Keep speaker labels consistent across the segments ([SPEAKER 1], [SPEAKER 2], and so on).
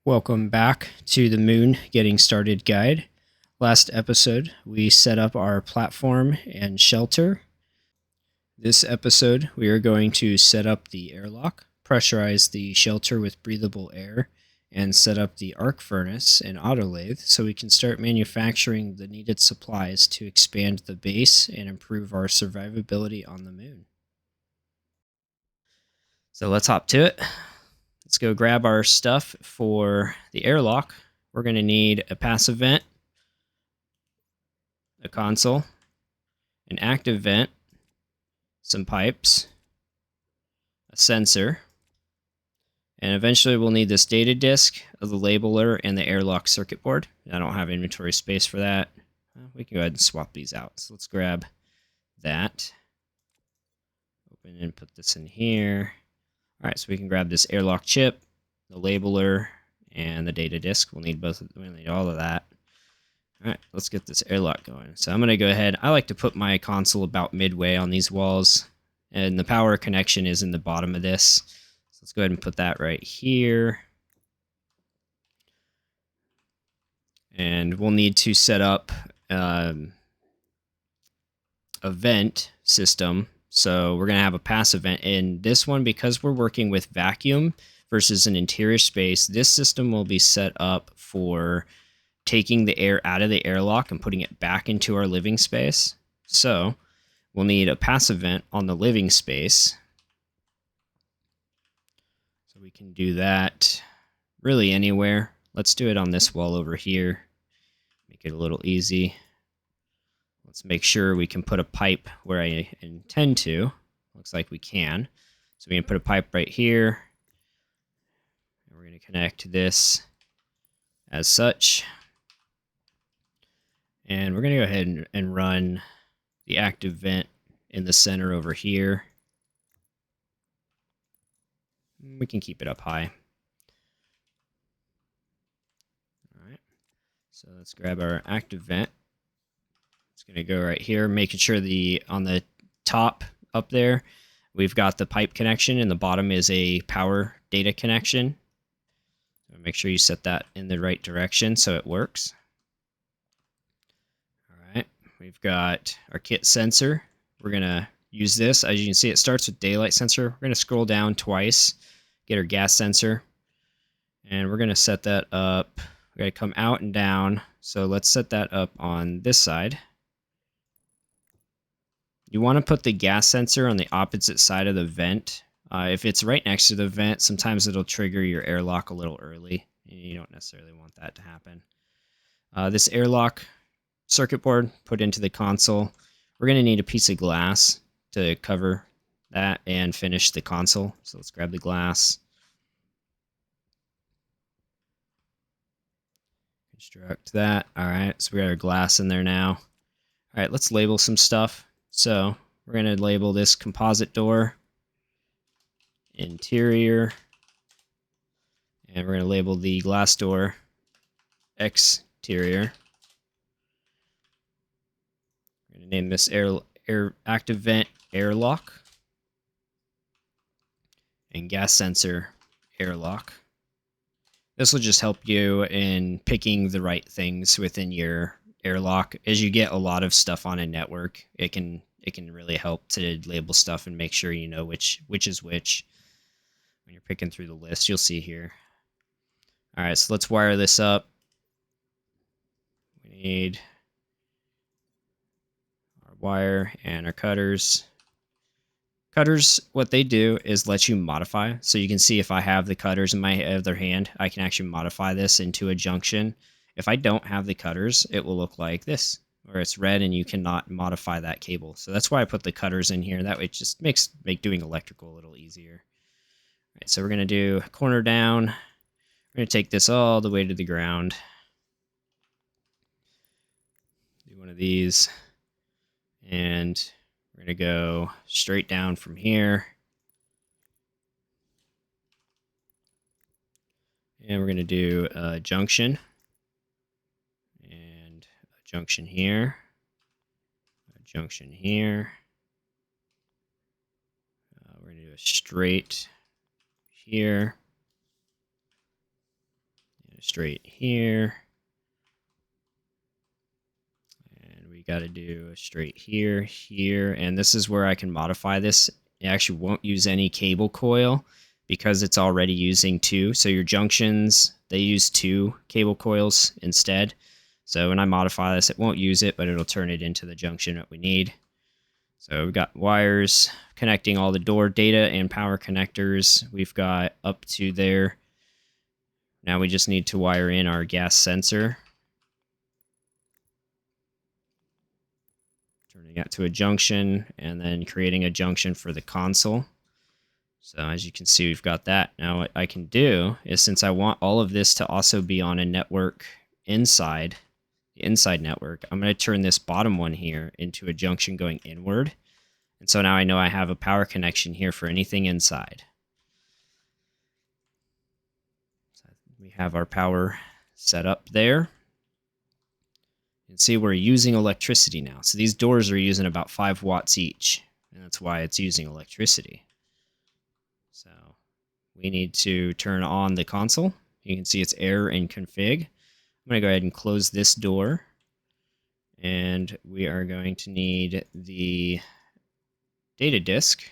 [SPEAKER 1] Welcome back to the Moon Getting Started guide. Last episode, we set up our platform and shelter. This episode, we are going to set up the airlock, pressurize the shelter with breathable air, and set up the arc furnace and autolathe so we can start manufacturing the needed supplies to expand the base and improve our survivability on the moon. So let's hop to it. Let's go grab our stuff for the airlock. We're going to need a passive vent, a console, an active vent, some pipes, a sensor, and eventually we'll need this data disk, the labeler, and the airlock circuit board. I don't have inventory space for that. We can go ahead and swap these out. So let's grab that. Open and put this in here. All right, so we can grab this airlock chip, the labeler, and the data disk. We'll need all of that. All right, let's get this airlock going. So I'm going to go ahead. I like to put my console about midway on these walls, and the power connection is in the bottom of this. So let's go ahead and put that right here. And we'll need to set up a vent system. So we're going to have a passive vent. In this one, because we're working with vacuum versus an interior space, this system will be set up for taking the air out of the airlock and putting it back into our living space. So we'll need a passive vent on the living space. So we can do that really anywhere. Let's do it on this wall over here. Make it a little easy. Let's make sure we can put a pipe where I intend to. Looks like we can. So we can put a pipe right here. And we're going to connect this as such. And we're going to go ahead and run the active vent in the center over here. We can keep it up high. All right. So let's grab our active vent. It's going to go right here, making sure on the top up there, we've got the pipe connection, and the bottom is a power data connection. So make sure you set that in the right direction so it works. All right, we've got our kit sensor. We're going to use this. As you can see, it starts with daylight sensor. We're going to scroll down twice, get our gas sensor, and we're going to set that up. We're going to come out and down. So let's set that up on this side. You want to put the gas sensor on the opposite side of the vent. If it's right next to the vent, sometimes it'll trigger your airlock a little early. You don't necessarily want that to happen. This airlock circuit board put into the console. We're going to need a piece of glass to cover that and finish the console. So let's grab the glass. Construct that. All right, so we got our glass in there now. All right, let's label some stuff. So we're going to label this composite door, interior, and we're going to label the glass door exterior. We're going to name this air active vent airlock and gas sensor airlock. This will just help you in picking the right things within your airlock. As you get a lot of stuff on a network, it can really help to label stuff and make sure you know which is which. When you're picking through the list, you'll see here. All right, so let's wire this up. We need our wire and our cutters. Cutters, what they do is let you modify. So you can see if I have the cutters in my other hand, I can actually modify this into a junction. If I don't have the cutters, it will look like this, where it's red and you cannot modify that cable. So that's why I put the cutters in here. That way it just makes doing electrical a little easier. All right, so we're going to do corner down. We're going to take this all the way to the ground. Do one of these. And we're going to go straight down from here. And we're going to do a junction. And a junction here. A junction here. We're going to do a straight here. straight here. And we got to do a straight here, here. And this is where I can modify this. It actually won't use any cable coil because it's already using 2. So your junctions, they use 2 cable coils instead. So when I modify this, it won't use it, but it'll turn it into the junction that we need. So we've got wires connecting all the door data and power connectors. We've got up to there. Now we just need to wire in our gas sensor. Turning that to a junction and then creating a junction for the console. So as you can see, we've got that. Now what I can do is, since I want all of this to also be on a network inside, the inside network, I'm going to turn this bottom one here into a junction going inward. And so now I know I have a power connection here for anything inside. So we have our power set up there. You can see we're using electricity now. So these doors are using about 5 watts each, and that's why it's using electricity. So we need to turn on the console. You can see it's error in config. I'm going to go ahead and close this door, and we are going to need the data disk.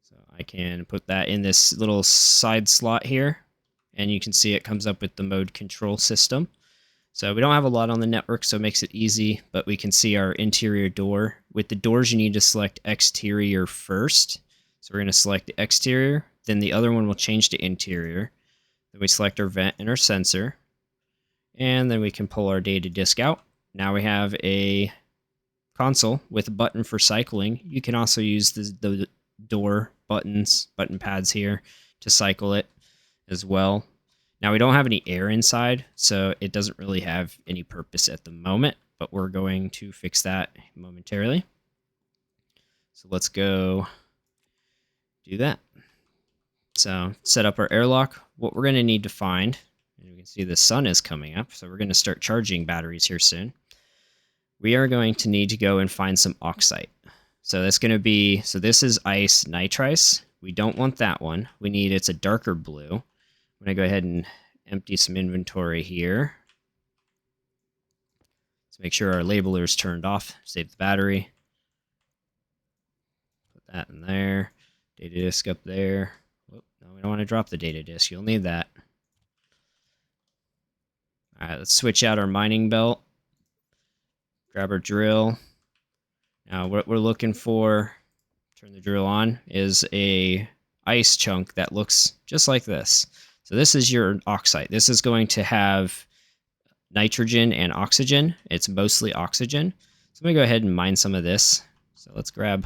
[SPEAKER 1] So I can put that in this little side slot here, and you can see it comes up with the mode control system. So we don't have a lot on the network, so it makes it easy, but we can see our interior door. With the doors, you need to select exterior first. So we're going to select the exterior, then the other one will change to interior. Then we select our vent and our sensor, and then we can pull our data disk out. Now we have a console with a button for cycling. You can also use the door buttons, button pads here to cycle it as well. Now we don't have any air inside, so it doesn't really have any purpose at the moment, but we're going to fix that momentarily. So let's go do that. So set up our airlock. What we're going to need to find, and you can see the sun is coming up, so we're going to start charging batteries here soon. We are going to need to go and find some oxide. So that's going to be, so this is ice nitrice. We don't want that one. We need, it's a darker blue. I'm going to go ahead and empty some inventory here. Let's make sure our labeler is turned off. Save the battery. Put that in there. Data disk up there. Whoop, no, we don't want to drop the data disk. You'll need that. All right, let's switch out our mining belt. Grab our drill. Now what we're looking for, turn the drill on, is a ice chunk that looks just like this. So this is your oxide. This is going to have nitrogen and oxygen. It's mostly oxygen. So I'm going to go ahead and mine some of this. So let's grab,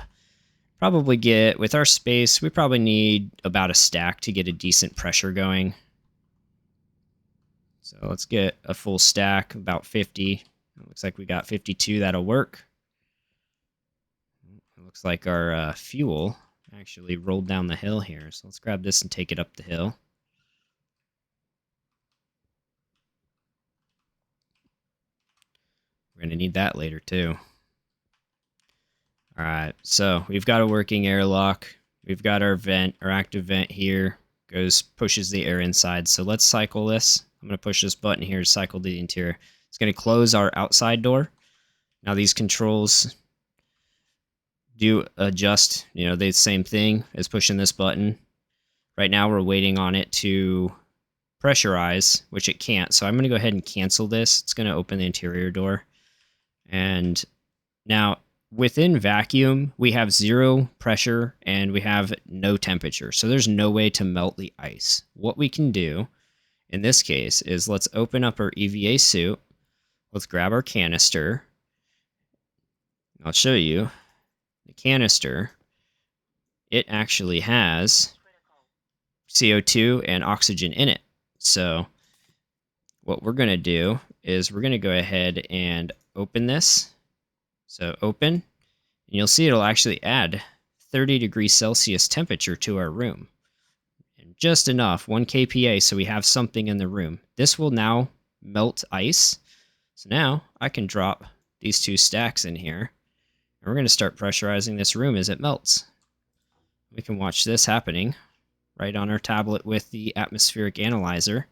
[SPEAKER 1] probably get, with our space, we probably need about a stack to get a decent pressure going. So let's get a full stack, about 50. It looks like we got 52. That'll work. It looks like our fuel actually rolled down the hill here. So let's grab this and take it up the hill. We're going to need that later too. All right, so we've got a working airlock. We've got our vent, our active vent here, pushes the air inside. So let's cycle this. I'm going to push this button here to cycle the interior. It's going to close our outside door. Now these controls do adjust, the same thing as pushing this button. Right now we're waiting on it to pressurize, which it can't. So I'm going to go ahead and cancel this. It's going to open the interior door. And now within vacuum, we have 0 pressure and we have no temperature. So there's no way to melt the ice. What we can do in this case is let's open up our EVA suit. Let's grab our canister. I'll show you the canister. It actually has CO2 and oxygen in it. So what we're going to do is we're going to go ahead and open this. So open, and you'll see it'll actually add 30 degrees Celsius temperature to our room. And just enough, 1 kPa, so we have something in the room. This will now melt ice. So now I can drop these 2 stacks in here, and we're going to start pressurizing this room as it melts. We can watch this happening right on our tablet with the atmospheric analyzer.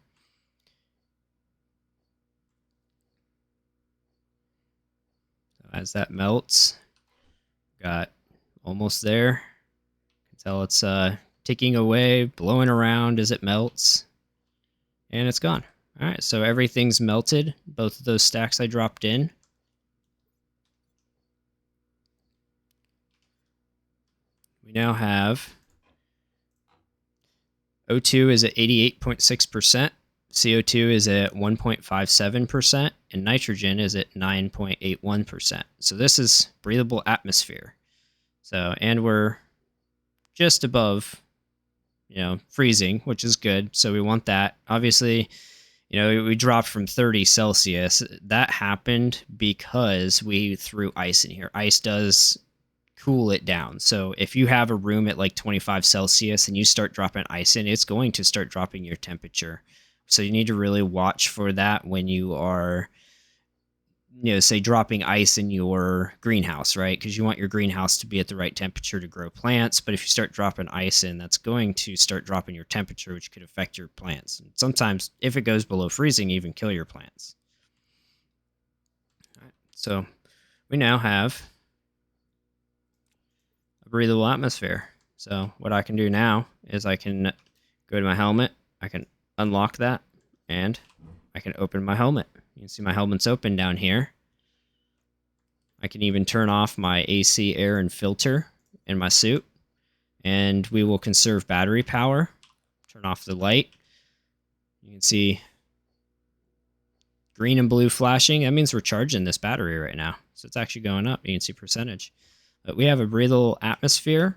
[SPEAKER 1] So as that melts, got almost there. You can tell it's ticking away, blowing around as it melts, and it's gone. All right, so everything's melted. Both of those stacks I dropped in. We now have O2 is at 88.6%, CO2 is at 1.57%, and nitrogen is at 9.81%. So this is breathable atmosphere. So, and we're just above, freezing, which is good. So we want that. Obviously, we dropped from 30 Celsius. That happened because we threw ice in here. Ice does cool it down. So if you have a room at like 25 Celsius and you start dropping ice in, it's going to start dropping your temperature. So you need to really watch for that when you are, say dropping ice in your greenhouse, right? Because you want your greenhouse to be at the right temperature to grow plants. But if you start dropping ice in, that's going to start dropping your temperature, which could affect your plants. And sometimes, if it goes below freezing, even kill your plants. All right, so we now have a breathable atmosphere. So what I can do now is I can go to my helmet, I can unlock that, and I can open my helmet. You can see my helmet's open down here. I can even turn off my AC air and filter in my suit, and we will conserve battery power. Turn off the light. You can see green and blue flashing. That means we're charging this battery right now. So it's actually going up. You can see percentage. But we have a breathable atmosphere.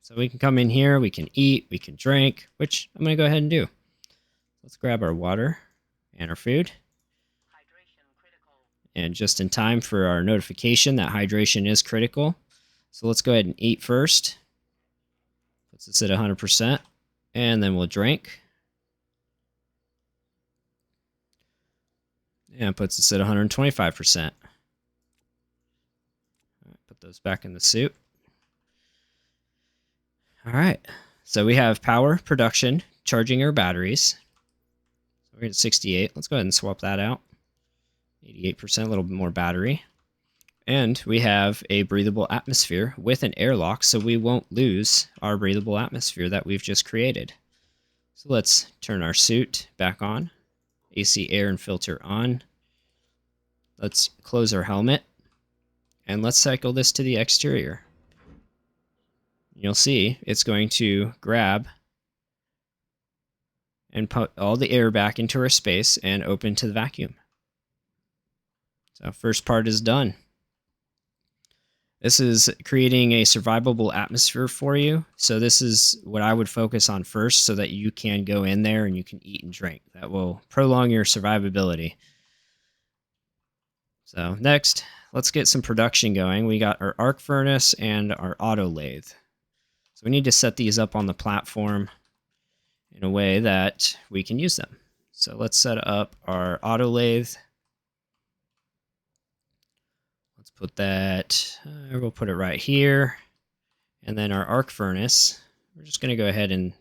[SPEAKER 1] So we can come in here, we can eat, we can drink, which I'm going to go ahead and do. Let's grab our water and our food. And just in time for our notification that hydration is critical. So let's go ahead and eat first. Puts us at 100%. And then we'll drink. And puts us at 125%. Put those back in the suit. All right. So we have power, production, charging our batteries. So we're at 68. Let's go ahead and swap that out. 88%, a little bit more battery. And we have a breathable atmosphere with an airlock, so we won't lose our breathable atmosphere that we've just created. So let's turn our suit back on. AC air and filter on. Let's close our helmet. And let's cycle this to the exterior. You'll see it's going to grab and put all the air back into our space and open to the vacuum. So first part is done. This is creating a survivable atmosphere for you. So this is what I would focus on first so that you can go in there and you can eat and drink. That will prolong your survivability. So next, let's get some production going. We got our arc furnace and our autolathe. So we need to set these up on the platform in a way that we can use them. So let's set up our autolathe. Let's put that, we'll put it right here. And then our arc furnace, we're just going to go ahead and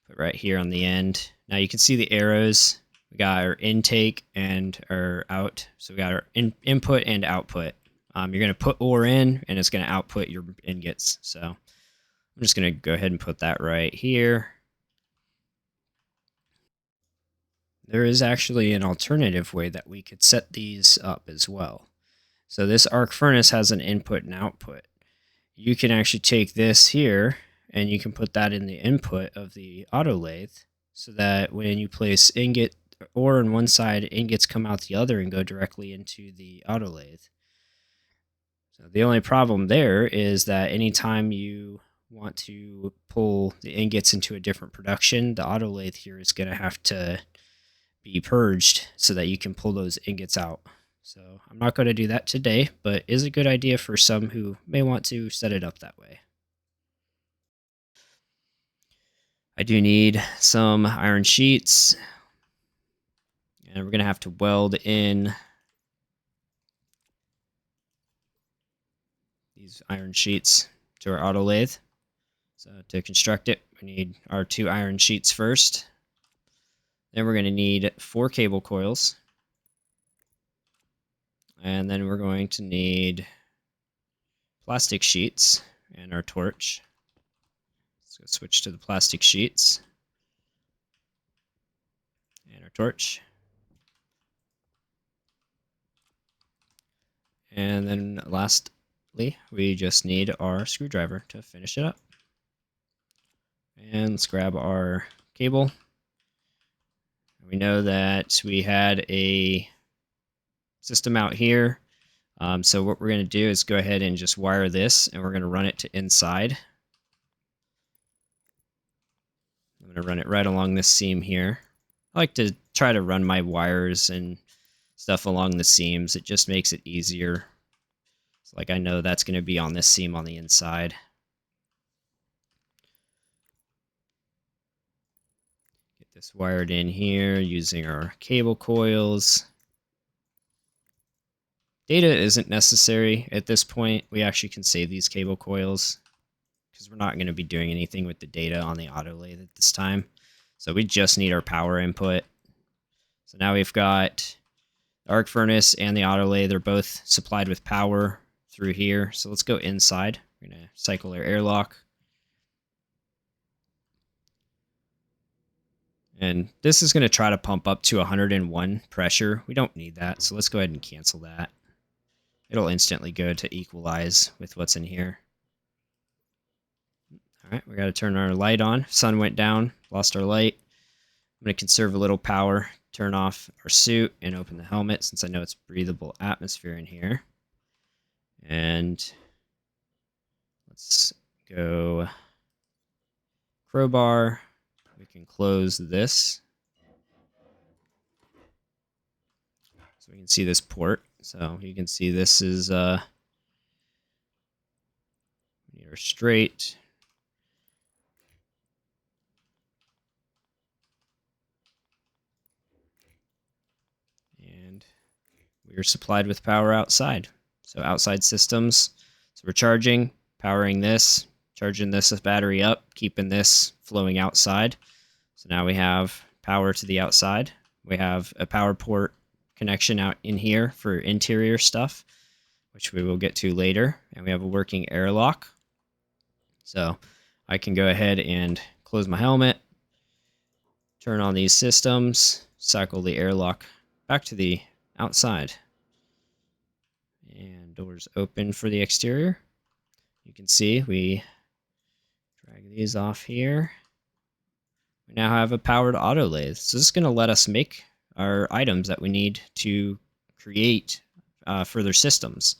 [SPEAKER 1] put right here on the end. Now you can see the arrows. We got our intake and our out. So we got our input and output. You're going to put ore in and it's going to output your ingots. So I'm just going to go ahead and put that right here. There is actually an alternative way that we could set these up as well. So this arc furnace has an input and output. You can actually take this here and you can put that in the input of the autolathe so that when you place ingot ore on one side, ingots come out the other and go directly into the autolathe. So the only problem there is that anytime you want to pull the ingots into a different production, the autolathe here is going to have to be purged so that you can pull those ingots out. So I'm not going to do that today, but is a good idea for some who may want to set it up that way. I do need some iron sheets, and we're going to have to weld in these iron sheets to our autolathe. So to construct it, we need our 2 iron sheets first. Then we're going to need 4 cable coils. And then we're going to need plastic sheets and our torch. So switch to the plastic sheets and our torch. And then lastly, we just need our screwdriver to finish it up. And let's grab our cable. We know that we had a system out here. So what we're going to do is go ahead and just wire this, and we're going to run it to inside. I'm going to run it right along this seam here. I like to try to run my wires and stuff along the seams. It just makes it easier. It's like I know that's going to be on this seam on the inside. Get this wired in here using our cable coils. Data isn't necessary at this point. We actually can save these cable coils because we're not going to be doing anything with the data on the autolathe at this time. So we just need our power input. So now we've got the arc furnace and the autolathe. They're both supplied with power through here. So let's go inside. We're going to cycle our airlock. And this is going to try to pump up to 101 pressure. We don't need that, so let's go ahead and cancel that. It'll instantly go to equalize with what's in here. All right, we got to turn our light on. Sun went down, lost our light. I'm going to conserve a little power, turn off our suit, and open the helmet since I know it's breathable atmosphere in here. And let's go crowbar. We can close this. So we can see this port. So you can see this is we need our straight. And we are supplied with power outside. So outside systems. So we're charging, powering this, charging this battery up, keeping this flowing outside. So now we have power to the outside. We have a power port connection out in here for interior stuff, which we will get to later. And we have a working airlock. So I can go ahead and close my helmet, turn on these systems, cycle the airlock back to the outside. And doors open for the exterior. You can see we drag these off here. We now have a powered autolathe. So this is going to let us make our items that we need to create further systems.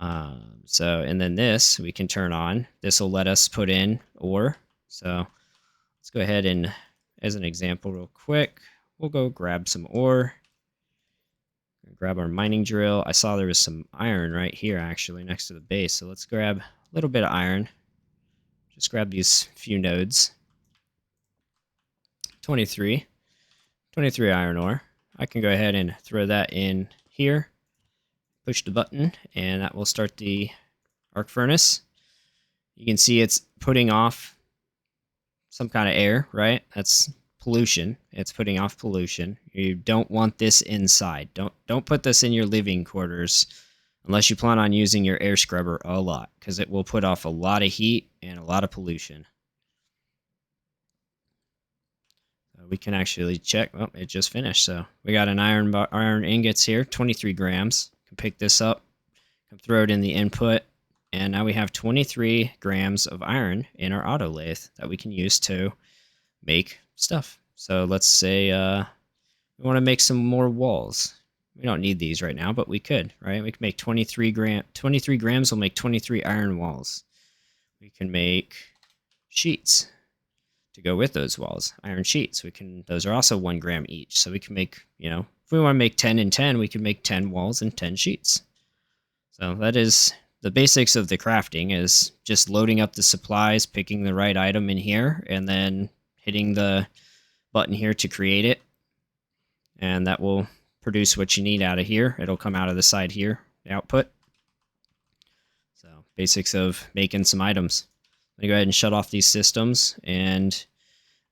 [SPEAKER 1] And then this we can turn on. This will let us put in ore. So let's go ahead and, as an example real quick, we'll go grab some ore. Grab our mining drill. I saw there was some iron right here actually next to the base. So let's grab a little bit of iron. Just grab these few nodes. 23 iron ore. I can go ahead and throw that in here. Push the button and that will start the arc furnace. You can see it's putting off some kind of air, right? That's pollution. It's putting off pollution. You don't want this inside. Don't put this in your living quarters unless you plan on using your air scrubber a lot, because it will put off a lot of heat and a lot of pollution. We can actually check. Oh, it just finished. So we got an iron ingots here, 23 grams. Can pick this up, can throw it in the input, and now we have 23 grams of iron in our autolathe that we can use to make stuff. So let's say we want to make some more walls. We don't need these right now, but we could, right? We can make 23 grams will make 23 iron walls. We can make sheets to go with those walls, iron sheets. Those are also 1 gram each. So we can make, if we want to make 10 and 10, we can make 10 walls and 10 sheets. So that is the basics of the crafting, is just loading up the supplies, picking the right item in here, and then hitting the button here to create it. And that will produce what you need out of here. It'll come out of the side here, the output. So basics of making some items. I'm going to go ahead and shut off these systems, and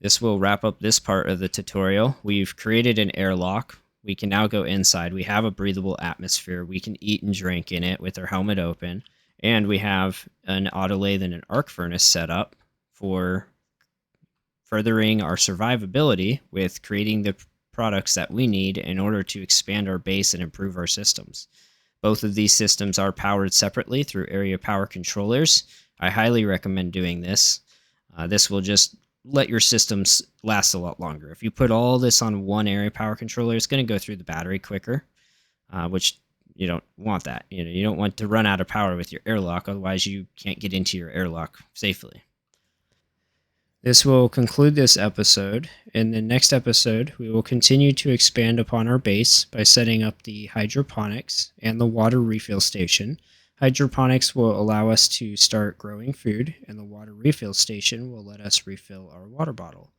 [SPEAKER 1] this will wrap up this part of the tutorial. We've created an airlock. We can now go inside. We have a breathable atmosphere. We can eat and drink in it with our helmet open. And we have an autolathe and an arc furnace set up for furthering our survivability with creating the products that we need in order to expand our base and improve our systems. Both of these systems are powered separately through area power controllers. I highly recommend doing this. This will just let your systems last a lot longer. If you put all this on one area power controller, it's going to go through the battery quicker, which you don't want that. You don't want to run out of power with your airlock, otherwise you can't get into your airlock safely. This will conclude this episode. In the next episode, we will continue to expand upon our base by setting up the hydroponics and the water refill station. Hydroponics will allow us to start growing food, and the water refill station will let us refill our water bottle.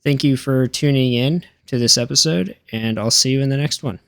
[SPEAKER 1] Thank you for tuning in to this episode, and I'll see you in the next one.